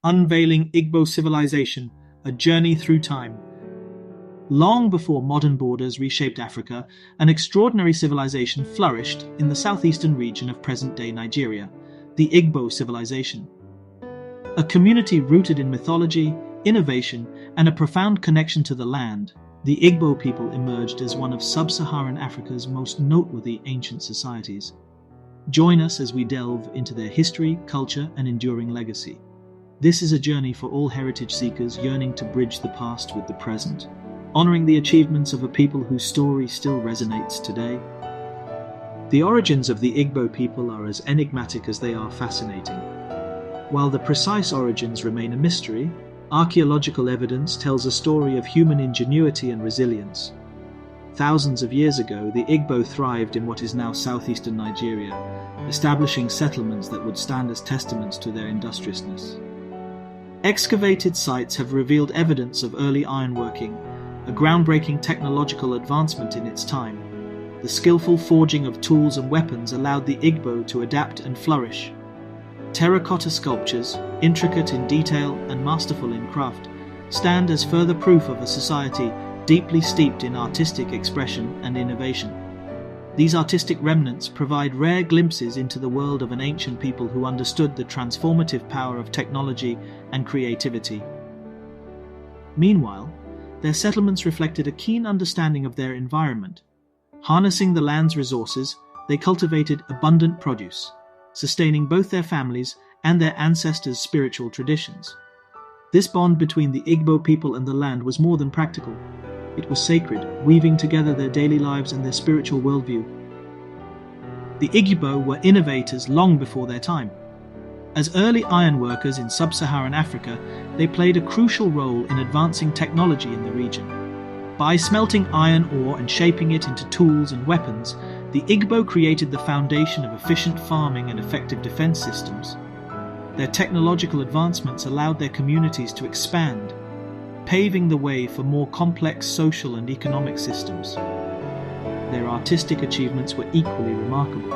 unveiling Igbo civilization, a journey through time. Long before modern borders reshaped Africa, an extraordinary civilization flourished in the southeastern region of present-day Nigeria, the Igbo civilization. A community rooted in mythology, innovation, and a profound connection to the land, the Igbo people emerged as one of sub-Saharan Africa's most noteworthy ancient societies. Join us as we delve into their history, culture, and enduring legacy. This is a journey for all heritage seekers yearning to bridge the past with the present, honoring the achievements of a people whose story still resonates today. The origins of the Igbo people are as enigmatic as they are fascinating. While the precise origins remain a mystery, archaeological evidence tells a story of human ingenuity and resilience. Thousands of years ago, the Igbo thrived in what is now southeastern Nigeria, establishing settlements that would stand as testaments to their industriousness. Excavated sites have revealed evidence of early ironworking, a groundbreaking technological advancement in its time. The skillful forging of tools and weapons allowed the Igbo to adapt and flourish. Terracotta sculptures, intricate in detail and masterful in craft, stand as further proof of a society deeply steeped in artistic expression and innovation. These artistic remnants provide rare glimpses into the world of an ancient people who understood the transformative power of technology and creativity. Meanwhile, their settlements reflected a keen understanding of their environment. Harnessing the land's resources, they cultivated abundant produce, sustaining both their families and their ancestors' spiritual traditions. This bond between the Igbo people and the land was more than practical. It was sacred, weaving together their daily lives and their spiritual worldview. The Igbo were innovators long before their time. As early ironworkers in sub-Saharan Africa, they played a crucial role in advancing technology in the region. By smelting iron ore and shaping it into tools and weapons, the Igbo created the foundation of efficient farming and effective defense systems. Their technological advancements allowed their communities to expand, paving the way for more complex social and economic systems. Their artistic achievements were equally remarkable.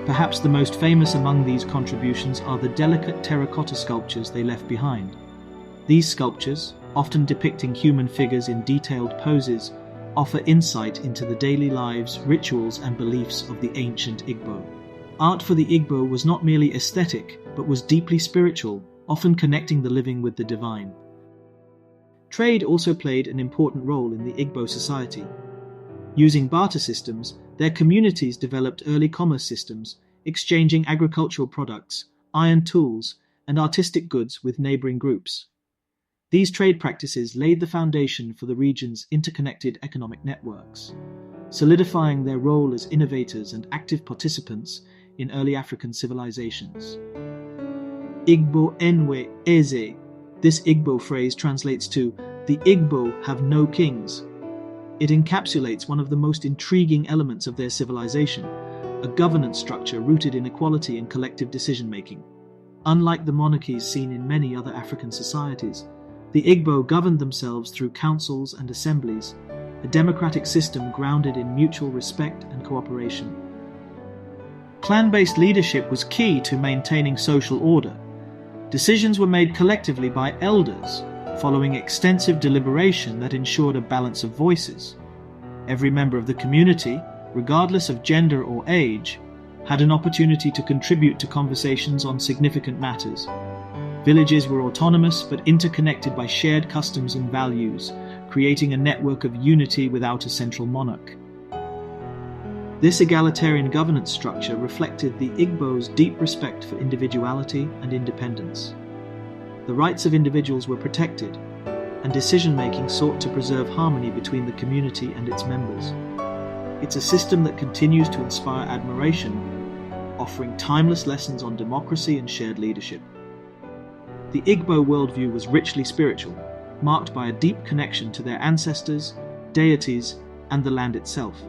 Perhaps the most famous among these contributions are the delicate terracotta sculptures they left behind. These sculptures, often depicting human figures in detailed poses, offer insight into the daily lives, rituals, and beliefs of the ancient Igbo. Art for the Igbo was not merely aesthetic, but was deeply spiritual, often connecting the living with the divine. Trade also played an important role in the Igbo society. Using barter systems, their communities developed early commerce systems, exchanging agricultural products, iron tools, and artistic goods with neighboring groups. These trade practices laid the foundation for the region's interconnected economic networks, solidifying their role as innovators and active participants in early African civilizations. Igbo enwe eze. This Igbo phrase translates to, "The Igbo have no kings." It encapsulates one of the most intriguing elements of their civilization, a governance structure rooted in equality and collective decision-making. Unlike the monarchies seen in many other African societies, the Igbo governed themselves through councils and assemblies, a democratic system grounded in mutual respect and cooperation. Clan-based leadership was key to maintaining social order. Decisions were made collectively by elders, following extensive deliberation that ensured a balance of voices. Every member of the community, regardless of gender or age, had an opportunity to contribute to conversations on significant matters. Villages were autonomous but interconnected by shared customs and values, creating a network of unity without a central monarch. This egalitarian governance structure reflected the Igbo's deep respect for individuality and independence. The rights of individuals were protected, and decision-making sought to preserve harmony between the community and its members. It's a system that continues to inspire admiration, offering timeless lessons on democracy and shared leadership. The Igbo worldview was richly spiritual, marked by a deep connection to their ancestors, deities, and the land itself.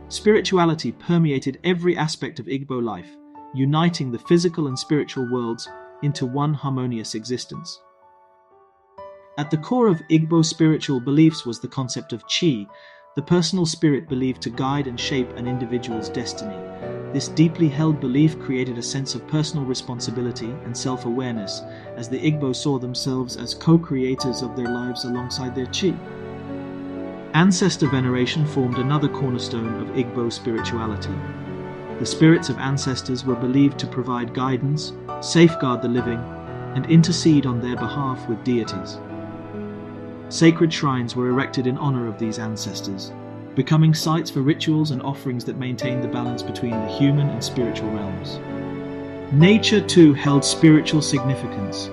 Spirituality permeated every aspect of Igbo life, uniting the physical and spiritual worlds into one harmonious existence. At the core of Igbo spiritual beliefs was the concept of chi, the personal spirit believed to guide and shape an individual's destiny. This deeply held belief created a sense of personal responsibility and self-awareness, as the Igbo saw themselves as co-creators of their lives alongside their chi. Ancestor veneration formed another cornerstone of Igbo spirituality. The spirits of ancestors were believed to provide guidance, safeguard the living, and intercede on their behalf with deities. Sacred shrines were erected in honor of these ancestors, becoming sites for rituals and offerings that maintained the balance between the human and spiritual realms. Nature, too, held spiritual significance.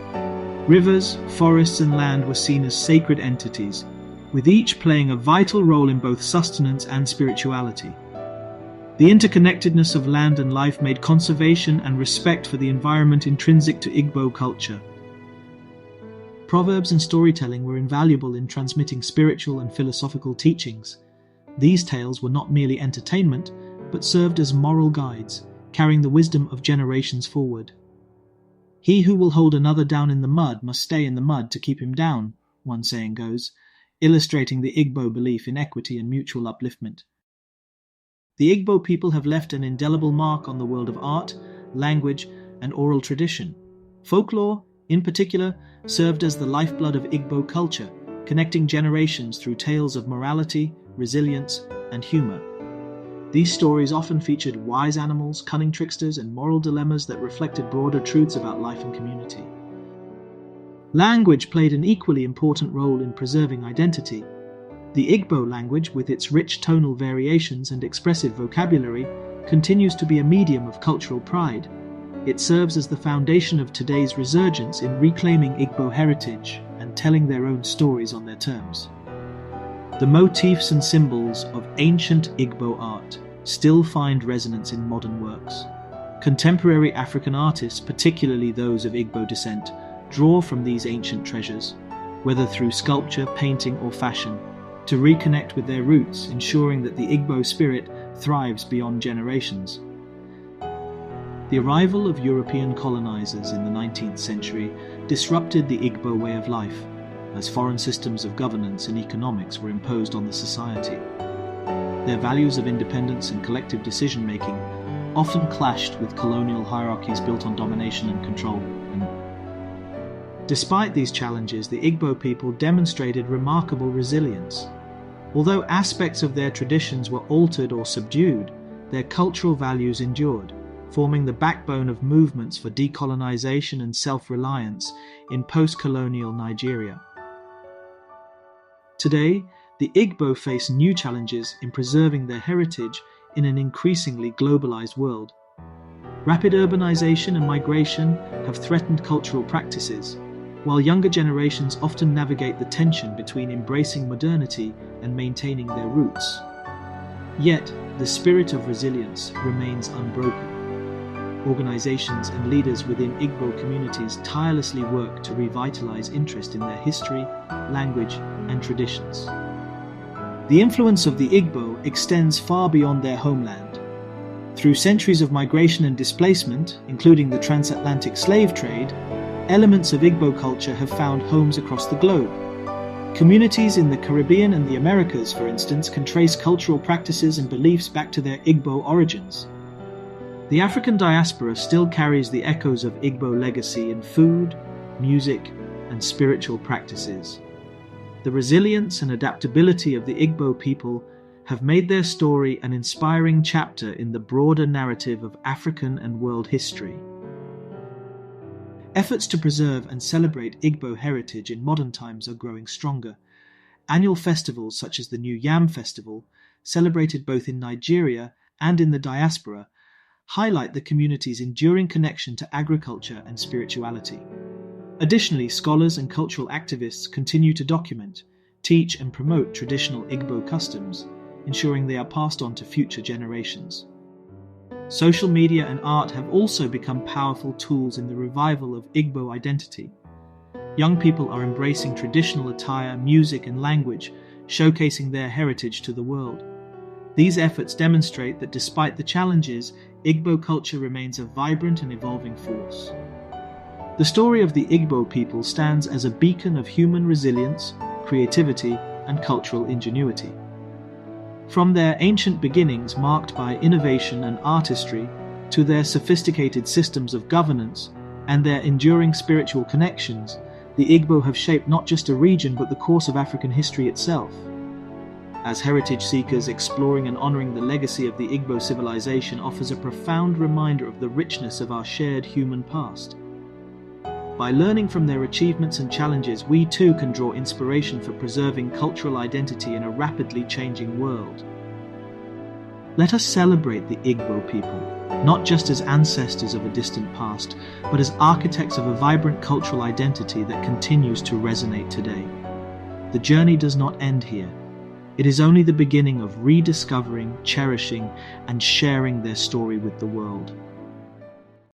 Rivers, forests, and land were seen as sacred entities, with each playing a vital role in both sustenance and spirituality. The interconnectedness of land and life made conservation and respect for the environment intrinsic to Igbo culture. Proverbs and storytelling were invaluable in transmitting spiritual and philosophical teachings. These tales were not merely entertainment, but served as moral guides, carrying the wisdom of generations forward. "He who will hold another down in the mud must stay in the mud to keep him down," one saying goes, illustrating the Igbo belief in equity and mutual upliftment. The Igbo people have left an indelible mark on the world of art, language, and oral tradition. Folklore, in particular, served as the lifeblood of Igbo culture, connecting generations through tales of morality, resilience, and humor. These stories often featured wise animals, cunning tricksters, and moral dilemmas that reflected broader truths about life and community. Language played an equally important role in preserving identity. The Igbo language, with its rich tonal variations and expressive vocabulary, continues to be a medium of cultural pride. It serves as the foundation of today's resurgence in reclaiming Igbo heritage and telling their own stories on their terms. The motifs and symbols of ancient Igbo art still find resonance in modern works. Contemporary African artists, particularly those of Igbo descent, draw from these ancient treasures, whether through sculpture, painting, or fashion, to reconnect with their roots, ensuring that the Igbo spirit thrives beyond generations. The arrival of European colonizers in the 19th century disrupted the Igbo way of life, as foreign systems of governance and economics were imposed on the society. Their values of independence and collective decision-making often clashed with colonial hierarchies built on domination and control. Despite these challenges, the Igbo people demonstrated remarkable resilience. Although aspects of their traditions were altered or subdued, their cultural values endured, forming the backbone of movements for decolonization and self-reliance in post-colonial Nigeria. Today, the Igbo face new challenges in preserving their heritage in an increasingly globalized world. Rapid urbanization and migration have threatened cultural practices, while younger generations often navigate the tension between embracing modernity and maintaining their roots. Yet, the spirit of resilience remains unbroken. Organizations and leaders within Igbo communities tirelessly work to revitalize interest in their history, language, and traditions. The influence of the Igbo extends far beyond their homeland. Through centuries of migration and displacement, including the transatlantic slave trade, elements of Igbo culture have found homes across the globe. Communities in the Caribbean and the Americas, for instance, can trace cultural practices and beliefs back to their Igbo origins. The African diaspora still carries the echoes of Igbo legacy in food, music, and spiritual practices. The resilience and adaptability of the Igbo people have made their story an inspiring chapter in the broader narrative of African and world history. Efforts to preserve and celebrate Igbo heritage in modern times are growing stronger. Annual festivals such as the New Yam Festival, celebrated both in Nigeria and in the diaspora, highlight the community's enduring connection to agriculture and spirituality. Additionally, scholars and cultural activists continue to document, teach, and promote traditional Igbo customs, ensuring they are passed on to future generations. Social media and art have also become powerful tools in the revival of Igbo identity. Young people are embracing traditional attire, music, and language, showcasing their heritage to the world. These efforts demonstrate that despite the challenges, Igbo culture remains a vibrant and evolving force. The story of the Igbo people stands as a beacon of human resilience, creativity, and cultural ingenuity. From their ancient beginnings marked by innovation and artistry, to their sophisticated systems of governance and their enduring spiritual connections, the Igbo have shaped not just a region but the course of African history itself. As heritage seekers, exploring and honoring the legacy of the Igbo civilization offers a profound reminder of the richness of our shared human past. By learning from their achievements and challenges, we too can draw inspiration for preserving cultural identity in a rapidly changing world. Let us celebrate the Igbo people, not just as ancestors of a distant past, but as architects of a vibrant cultural identity that continues to resonate today. The journey does not end here. It is only the beginning of rediscovering, cherishing, and sharing their story with the world.